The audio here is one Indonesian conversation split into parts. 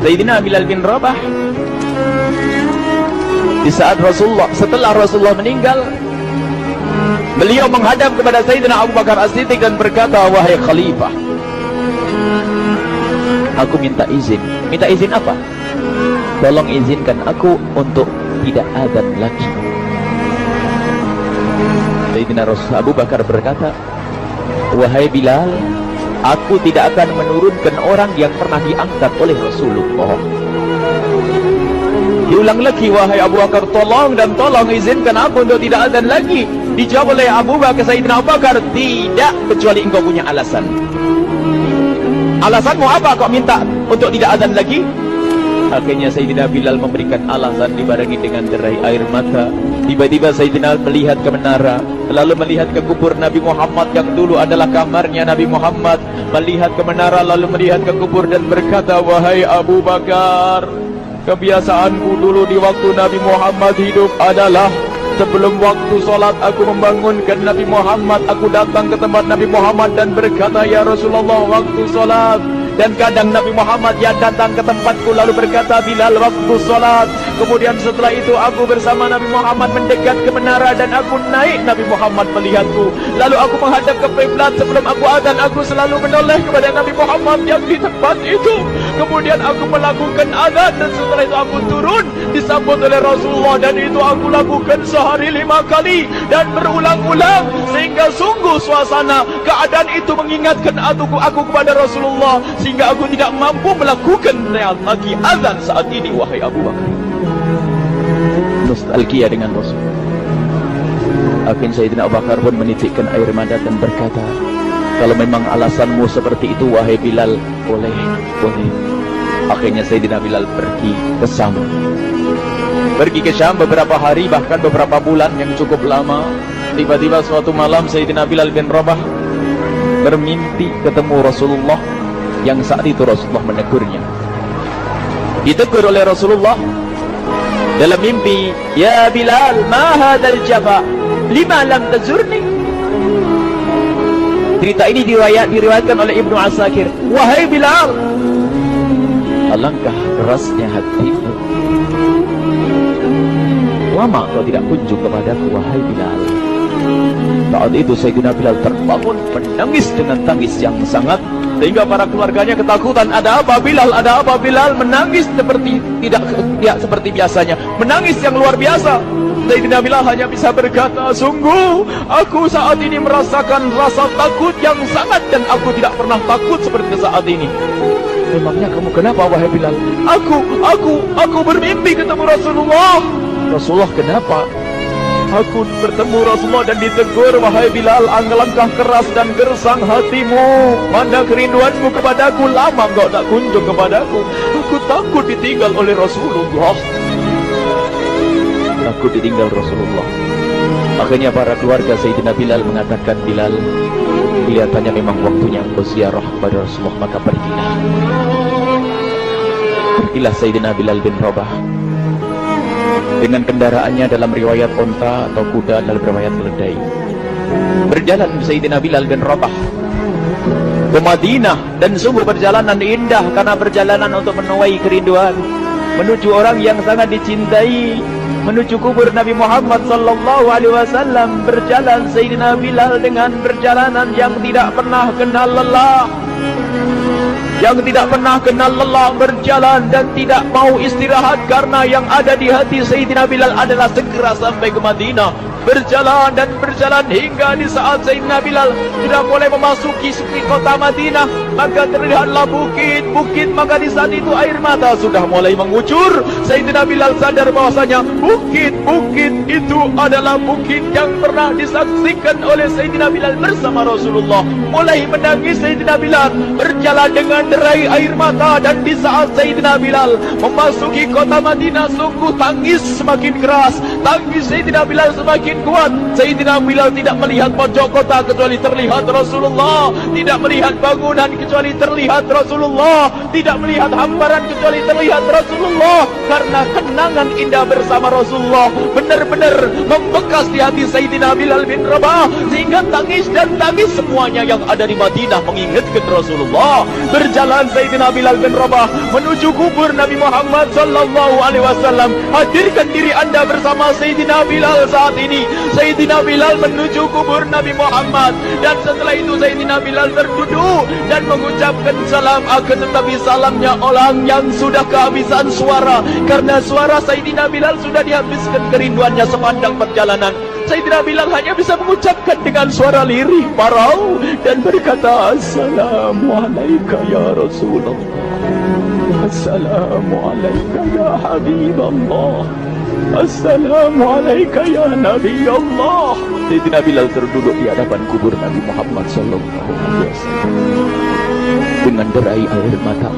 Sayyidina Bilal bin Rabah di saat setelah Rasulullah meninggal, beliau menghadap kepada Sayyidina Abu Bakar As-Siddiq dan berkata, wahai khalifah, aku minta izin. Minta izin apa? Tolong izinkan aku untuk tidak azan lagi. Sayyidina Abu Bakar berkata, wahai Bilal, aku tidak akan menurunkan orang yang pernah diangkat oleh Rasulullah. Diulang lagi, wahai Abu Bakar, tolong dan tolong izinkan aku untuk tidak azan lagi. Dijawab oleh Abu Bakar, Sayyidina Abu Bakar, tidak, kecuali engkau punya alasan. Alasanmu apa kau minta untuk tidak azan lagi? Akhirnya Sayyidina Bilal memberikan alasan dibarengi dengan derai air mata. Tiba-tiba Sayyidina melihat ke menara, lalu melihat ke kubur Nabi Muhammad yang dulu adalah kamarnya Nabi Muhammad. Melihat ke menara, lalu melihat ke kubur dan berkata, wahai Abu Bakar, kebiasaanku dulu di waktu Nabi Muhammad hidup adalah sebelum waktu sholat aku membangunkan Nabi Muhammad. Aku datang ke tempat Nabi Muhammad dan berkata, ya Rasulullah, waktu sholat. Dan kadang Nabi Muhammad ya datang ke tempatku lalu berkata, Bilal, waktu sholat. Kemudian setelah itu aku bersama Nabi Muhammad mendekat ke menara dan aku naik. Nabi Muhammad melihatku, lalu aku menghadap ke qiblat. Sebelum aku azan, aku selalu menoleh kepada Nabi Muhammad yang di tempat itu. Kemudian aku melakukan azan dan setelah itu aku turun disambut oleh Rasulullah, dan itu aku lakukan sehari 5 kali dan berulang-ulang, sehingga sungguh suasana keadaan itu mengingatkan aku kepada Rasulullah, sehingga aku tidak mampu melakukan lagi azan saat ini. Wahai Abu Bakar, nostalgia dengan Rasul. Akhirnya Sayyidina Abu Bakar pun menitikkan air mata dan berkata, kalau memang alasanmu seperti itu wahai Bilal, boleh. Akhirnya Sayyidina Bilal pergi ke Syam beberapa hari, bahkan beberapa bulan yang cukup lama. Tiba-tiba suatu malam Sayyidina Bilal bin Rabah bermimpi ketemu Rasulullah, yang saat itu Rasulullah menegurnya. Ditegur oleh Rasulullah dalam mimpi, ya Bilal, ma hadzal jafa, lima lam tazurni. Cerita ini diriwayatkan oleh Ibnu Asakir. Wahai Bilal, alangkah kerasnya hatimu, lama kau tidak kunjung kepadaku wahai Bilal. Saat itu Sayyidina Bilal terbangun menangis dengan tangis yang sangat, sehingga para keluarganya ketakutan. Ada apa Bilal? Ada apa Bilal? Menangis seperti tidak seperti biasanya, menangis yang luar biasa. Sayyidina Bilal hanya bisa berkata, sungguh aku saat ini merasakan rasa takut yang sangat, dan aku tidak pernah takut seperti saat ini. Memangnya kamu kenapa wahai Bilal? Aku bermimpi ketemu Rasulullah. Rasulullah kenapa? Aku bertemu Rasulullah dan ditegur, wahai Bilal, alangkah keras dan gersang hatimu, mana kerinduanmu kepadaku, lama engkau tak kunjung kepadaku. Aku takut ditinggal oleh Rasulullah. Aku ditinggal Rasulullah. Akhirnya para keluarga Sayyidina Bilal mengatakan, Bilal, kelihatannya memang waktunya engkau ziarah kepada Rasulullah, maka pergilah. Pergilah Sayyidina Bilal bin Rabah dengan kendaraannya, dalam riwayat onta atau kuda, dalam riwayat keledai. Berjalan Sayyidina Bilal bin Rabah ke Madinah, dan sungguh perjalanan indah karena perjalanan untuk menuai kerinduan, menuju orang yang sangat dicintai, menuju kubur Nabi Muhammad sallallahu alaihi wasallam. Berjalan Sayyidina Bilal dengan perjalanan yang tidak pernah kenal lelah, berjalan dan tidak mau istirahat, karena yang ada di hati Sayyidina Bilal adalah segera sampai ke Madinah. Berjalan dan berjalan hingga di saat Sayyidina Bilal sudah mulai memasuki kota Madinah, maka terlihatlah bukit-bukit. Maka di saat itu air mata sudah mulai mengucur. Sayyidina Bilal sadar bahwasanya bukit-bukit itu adalah bukit yang pernah disaksikan oleh Sayyidina Bilal bersama Rasulullah. Mulai menangis Sayyidina Bilal, berjalan dengan derai air mata. Dan di saat Sayyidina Bilal memasuki kota Madinah, sungguh tangis semakin keras, tangis Sayyidina Bilal semakin kuat. Sayyidina Bilal tidak melihat pojok kota kecuali terlihat Rasulullah, tidak melihat bangunan kecuali terlihat Rasulullah, tidak melihat hamparan kecuali terlihat Rasulullah. Karena kenangan indah bersama Rasulullah benar-benar membekas di hati Sayyidina Bilal bin Rabah, sehingga tangis dan tangis semuanya yang ada di Madinah mengingatkan Rasulullah. berjalan Sayyidina Bilal bin Rabah menuju kubur Nabi Muhammad sallallahu alaihi wasallam. Hadirkan diri anda bersama Sayyidina Bilal saat ini. Sayyidina Bilal menuju kubur Nabi Muhammad, dan setelah itu Sayyidina Bilal berduduk dan mengucapkan salam. Akan tetapi salamnya orang yang sudah kehabisan suara, karena suara Sayyidina Bilal sudah dihabiskan kerinduannya sepanjang perjalanan. Sayyidina Bilal hanya bisa mengucapkan dengan suara lirih parau dan berkata, Assalamualaikum ya Rasulullah, Assalamualaikum ya Habiballah, Assalamualaikum ya Nabi Allah. Sayyidina Bilal terduduk di hadapan kubur Nabi Muhammad sallallahu alaihi wasallam dengan derai air mata.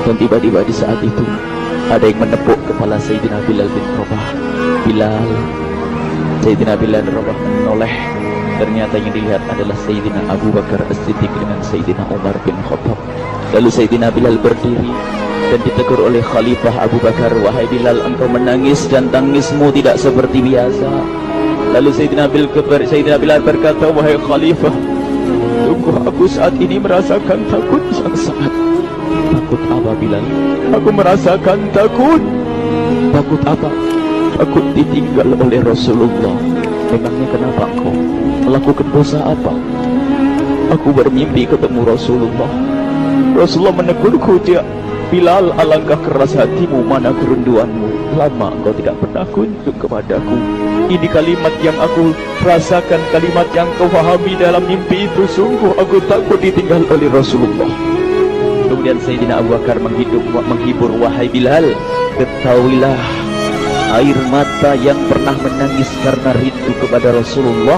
Dan tiba-tiba di saat itu ada yang menepuk kepala Sayyidina Bilal bin Rabah. Bilal. Sayyidina Bilal bin Rabah menoleh. Ternyata yang dilihat adalah Sayyidina Abu Bakar As-Siddiq dengan Sayyidina Umar bin Khattab. Lalu Sayyidina Bilal berdiri dan ditegur oleh Khalifah Abu Bakar, wahai Bilal, engkau menangis dan tangismu tidak seperti biasa. Lalu Sayyidina Bilal berkata, wahai Khalifah, sungguh aku saat ini merasakan takut yang sangat. Takut apa Bilal? Aku merasakan takut. Takut apa? Takut ditinggal oleh Rasulullah. Memangnya kenapa engkau melakukan dosa apa? Aku bermimpi ketemu Rasulullah. Rasulullah menegurku, dia, Bilal, alangkah keras hatimu, mana kerinduanmu. Lama engkau tidak pernah kunjung kepadaku. Ini kalimat yang aku rasakan, kalimat yang kau fahami dalam mimpi itu. Sungguh aku takut ditinggal oleh Rasulullah. Kemudian Sayyidina Abu Bakar menghibur, wahai Bilal, ketahuilah, air mata yang pernah menangis karena rindu kepada Rasulullah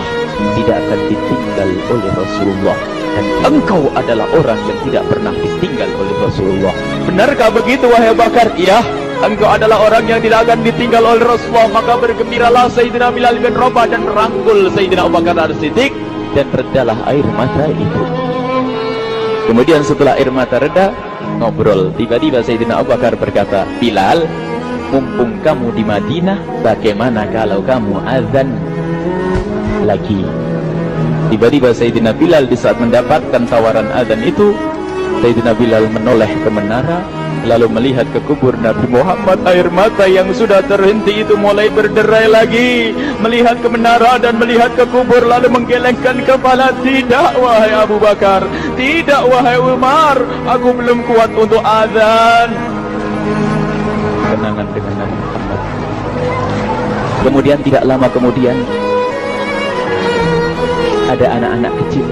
tidak akan ditinggal oleh Rasulullah, dan engkau adalah orang yang tidak pernah ditinggal oleh Rasulullah. Benarkah begitu wahai Abu Bakar? Iya, engkau adalah orang yang tidak akan ditinggal oleh Rasulullah. Maka bergembiralah Sayyidina Bilal bin Rabah dan merangkul Sayyidina Abu Bakar As-Siddiq, dan redalah air mata itu. Kemudian setelah air mata reda, ngobrol. Tiba-tiba Sayyidina Abu Bakar berkata, Bilal, mumpung kamu di Madinah, bagaimana kalau kamu azan lagi? Tiba-tiba Sayyidina Bilal di saat mendapatkan tawaran azan itu, Sayyidina Bilal menoleh ke menara, lalu melihat ke kubur Nabi Muhammad. Air mata yang sudah terhenti itu mulai berderai lagi. Melihat ke menara dan melihat ke kubur, lalu menggelengkan kepala. Tidak wahai Abu Bakar, tidak wahai Umar, aku belum kuat untuk azan. Kenangan dengan Nabi Muhammad. Kemudian tidak lama kemudian ada anak-anak kecil.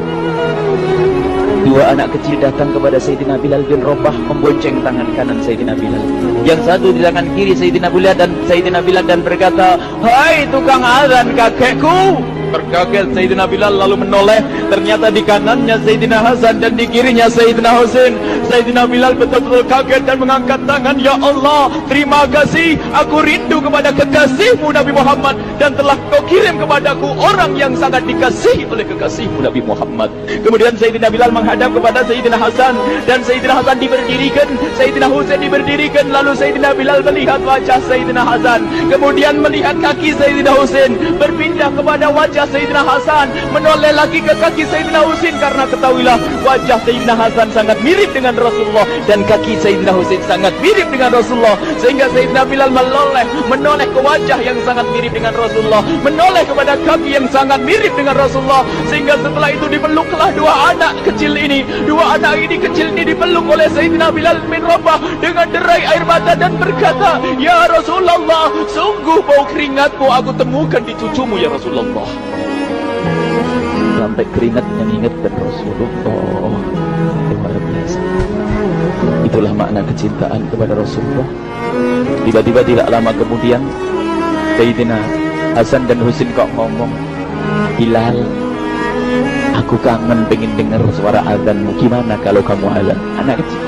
Dua anak kecil datang kepada Sayyidina Bilal bin Rabah, membonceng tangan kanan Sayyidina Bilal. Yang satu di tangan kiri Sayyidina Bilal dan berkata, hai tukang azan kakekku. Terkaget Sayyidina Bilal lalu menoleh. Ternyata di kanannya Sayyidina Hasan dan di kirinya Sayyidina Husain. Sayyidina Bilal betul-betul kaget dan mengangkat tangan. Ya Allah, terima kasih, aku rindu kepada kekasihmu Nabi Muhammad, dan telah kau kirim kepadaku orang yang sangat dikasihi oleh kekasihmu Nabi Muhammad. Kemudian Sayyidina Bilal menghadap kepada Sayyidina Hasan, dan Sayyidina Hasan diberdirikan, Sayyidina Husain diberdirikan. Lalu Sayyidina Bilal melihat wajah Sayyidina Hasan, kemudian melihat kaki Sayyidina Husain, berpindah kepada wajah Sayyidina Hasan, menoleh lagi ke kaki Sayyidina Husain, karena ketahuilah wajah Sayyidina Hasan sangat mirip dengan Rasulullah dan kaki Sayyidina Husain sangat mirip dengan Rasulullah, sehingga Sayyidina Bilal menoleh ke wajah yang sangat mirip dengan Rasulullah, menoleh kepada kaki yang sangat mirip dengan Rasulullah, sehingga setelah itu dipeluklah dua anak kecil ini. Dua anak ini kecil ini dipeluk oleh Sayyidina Bilal bin Rabah dengan derai air mata dan berkata, ya Rasulullah, sungguh bau keringatmu aku temukan di cucumu ya Rasulullah. Sampai keringat mengingatkan Rasulullah. Luar biasa. Itulah makna kecintaan kepada Rasulullah. Tiba-tiba tidak lama kemudian Sayyidina Hasan dan Husain kok ngomong, Bilal, aku kangen pengen dengar suara azanmu. Gimana kalau kamu azan? Anak kecil.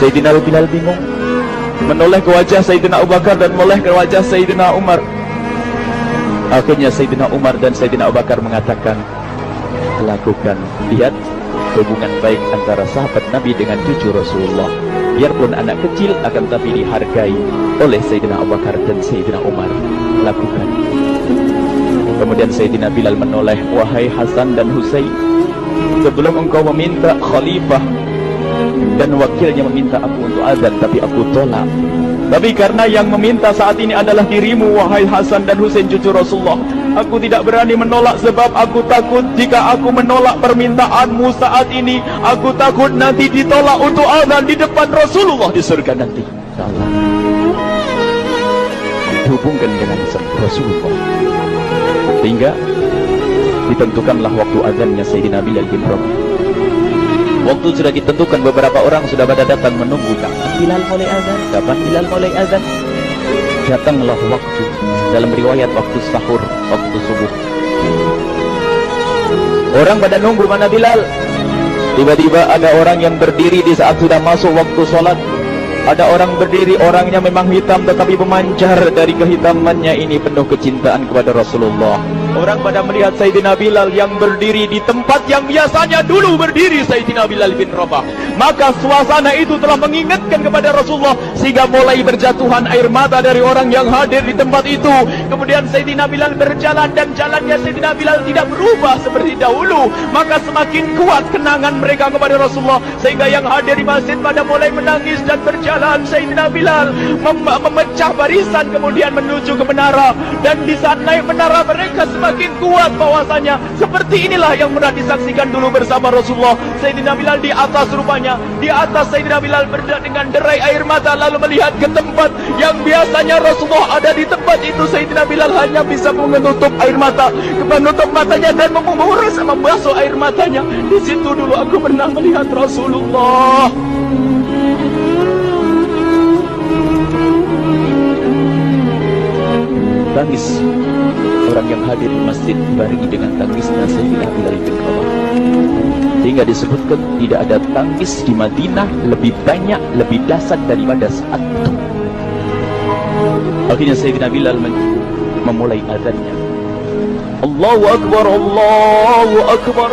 Sayyidina Bilal bingung, menoleh ke wajah Sayyidina Abu Bakar dan menoleh ke wajah Sayyidina Umar. Akhirnya Sayyidina Umar dan Sayyidina Abu Bakar mengatakan, lakukan, lihat hubungan baik antara sahabat Nabi dengan cucu Rasulullah. Biarpun anak kecil, akan tapi dihargai oleh Sayyidina Abu Bakar dan Sayyidina Umar. Lakukan. Kemudian Sayyidina Bilal menoleh, wahai Hasan dan Husain, sebelum engkau meminta khalifah dan wakilnya meminta aku untuk azan, tapi aku tolak. Tapi karena yang meminta saat ini adalah dirimu, wahai Hasan dan Husain cucu Rasulullah, aku tidak berani menolak sebab aku takut jika aku menolak permintaanmu saat ini, aku takut nanti ditolak untuk azan di depan Rasulullah di surga nanti. Salah. Dihubungkan dengan Rasulullah. Sehingga ditentukanlah waktu azannya Sayyidina Bilal bin Rabah. Waktu sudah ditentukan, beberapa orang sudah pada datang menunggu. Kapan Bilal mulai azan? Kapan Bilal mulai azan? Datanglah waktu. Dalam riwayat waktu sahur, waktu subuh. Orang pada nunggu mana Bilal. Tiba-tiba ada orang yang berdiri di saat sudah masuk waktu sholat. Ada orang berdiri, orangnya memang hitam tetapi memancar dari kehitamannya ini penuh kecintaan kepada Rasulullah. Orang pada melihat Sayyidina Bilal yang berdiri di tempat yang biasanya dulu berdiri Sayyidina Bilal bin Rabah. Maka suasana itu telah mengingatkan kepada Rasulullah, sehingga mulai berjatuhan air mata dari orang yang hadir di tempat itu. Kemudian Sayyidina Bilal berjalan dan jalannya Sayyidina Bilal tidak berubah seperti dahulu. Maka semakin kuat kenangan mereka kepada Rasulullah, sehingga yang hadir di masjid pada mulai menangis dan berjalan. Sayyidina Bilal memecah barisan kemudian menuju ke menara, dan di saat naik menara mereka semakin kuat bahwasanya seperti inilah yang pernah disaksikan dulu bersama Rasulullah. Sayyidina Bilal di atas, rupanya di atas Sayyidina Bilal dengan derai air mata, lalu melihat ke tempat yang biasanya Rasulullah ada di tempat itu. Sayyidina Bilal hanya bisa menutup air mata, menutup matanya dan memurus membasuh air matanya. Di situ dulu aku pernah melihat Rasulullah. Tangis orang yang hadir di masjid dibarengi dengan tangisnya Sayyidina Bilal bin Rabah. Sehingga disebutkan tidak ada tangis di Madinah lebih banyak, lebih dahsyat daripada saat itu. Akhirnya Sayyidina Bilal memulai azannya. Allahu Akbar, Allahu Akbar.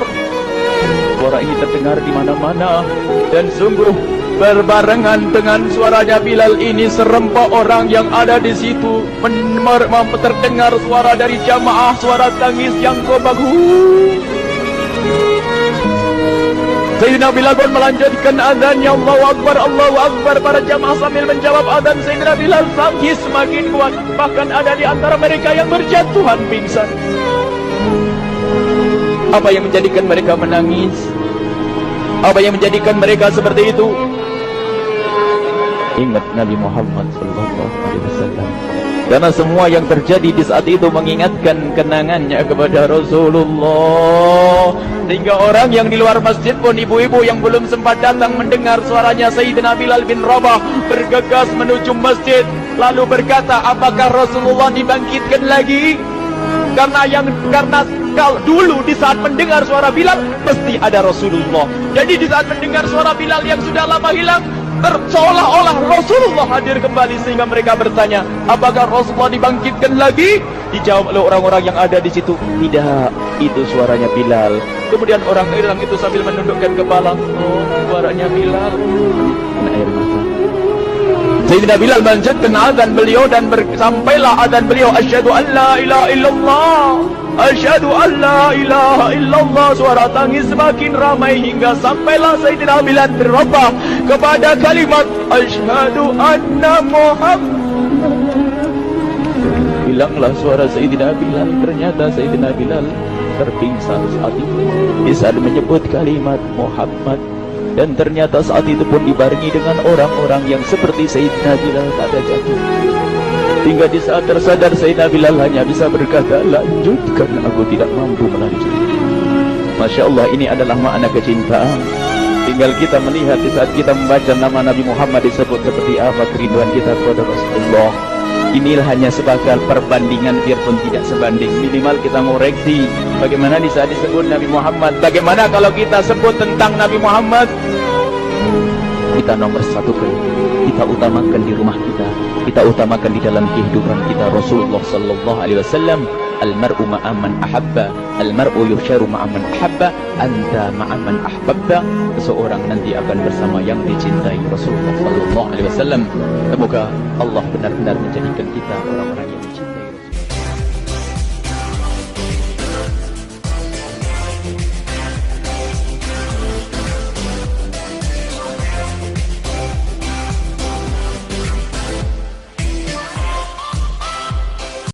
Suara ini terdengar di mana-mana, dan sungguh berbarengan dengan suaranya Bilal ini serempak orang yang ada di situ terdengar suara dari jamaah, suara tangis yang kobagu. Sayyidina Bilal pun melanjutkan azannya. Allahu Akbar, Allahu Akbar. Para jamaah sambil menjawab azan Sayyidina Bilal tangis semakin kuat. Bahkan ada di antara mereka yang berjatuhan pingsan. Apa yang menjadikan mereka menangis? Apa yang menjadikan mereka seperti itu? Ingat Nabi Muhammad SAW. Karena semua yang terjadi di saat itu mengingatkan kenangannya kepada Rasulullah. Sehingga orang yang di luar masjid pun, ibu-ibu yang belum sempat datang mendengar suaranya Sayyidina Bilal bin Rabah, bergegas menuju masjid, lalu berkata, apakah Rasulullah dibangkitkan lagi? Karena kalau dulu di saat mendengar suara Bilal mesti ada Rasulullah. Jadi di saat mendengar suara Bilal yang sudah lama hilang, seolah-olah Rasulullah hadir kembali, sehingga mereka bertanya, apakah Rasulullah dibangkitkan lagi? Dijawab oleh orang-orang yang ada di situ, tidak, itu suaranya Bilal. Kemudian orang hilang itu sambil menundukkan kepala, oh, suaranya Bilal. Kena air mata. Sayyidina Bilal melanjutkan azan beliau, dan sampailah azan beliau, asyhadu an la ilaha illallah, asyhadu an la ilaha illallah. Suara tangis semakin ramai hingga sampailah Sayyidina Bilal bin Rabah kepada kalimat asyhadu anna Muhammad. Hilanglah suara Sayyidina Bilal. Ternyata Sayyidina Bilal terpingsan saat itu di saat menyebut kalimat Muhammad. Dan ternyata saat itu pun dibarengi dengan orang-orang yang seperti Sayyidina Bilal pada jatuh. Hingga di saat tersadar Sayyidina Bilal hanya bisa berkata, lanjutkan, aku tidak mampu melanjutkan. Masya Allah, ini adalah makna kecintaan. Tinggal kita melihat di saat kita membaca nama Nabi Muhammad disebut seperti apa kerinduan kita kepada Rasulullah. Inilah hanya sebagai perbandingan, biarpun tidak sebanding. Minimal kita ngoreksi bagaimana di saat disebut Nabi Muhammad. Bagaimana kalau kita sebut tentang Nabi Muhammad, kita nomor satukan, kita utamakan di rumah kita utamakan di dalam kehidupan kita Rasulullah sallallahu alaihi wasallam. Al-mar'u ma'aman ahabba, al-mar'u yusharu ma'aman ahabba, anta ma'aman ahbabta. Seseorang nanti akan bersama yang dicintai Rasulullah sallallahu alaihi wasallam. Semoga Allah benar-benar menjadikan kita orang-orang yang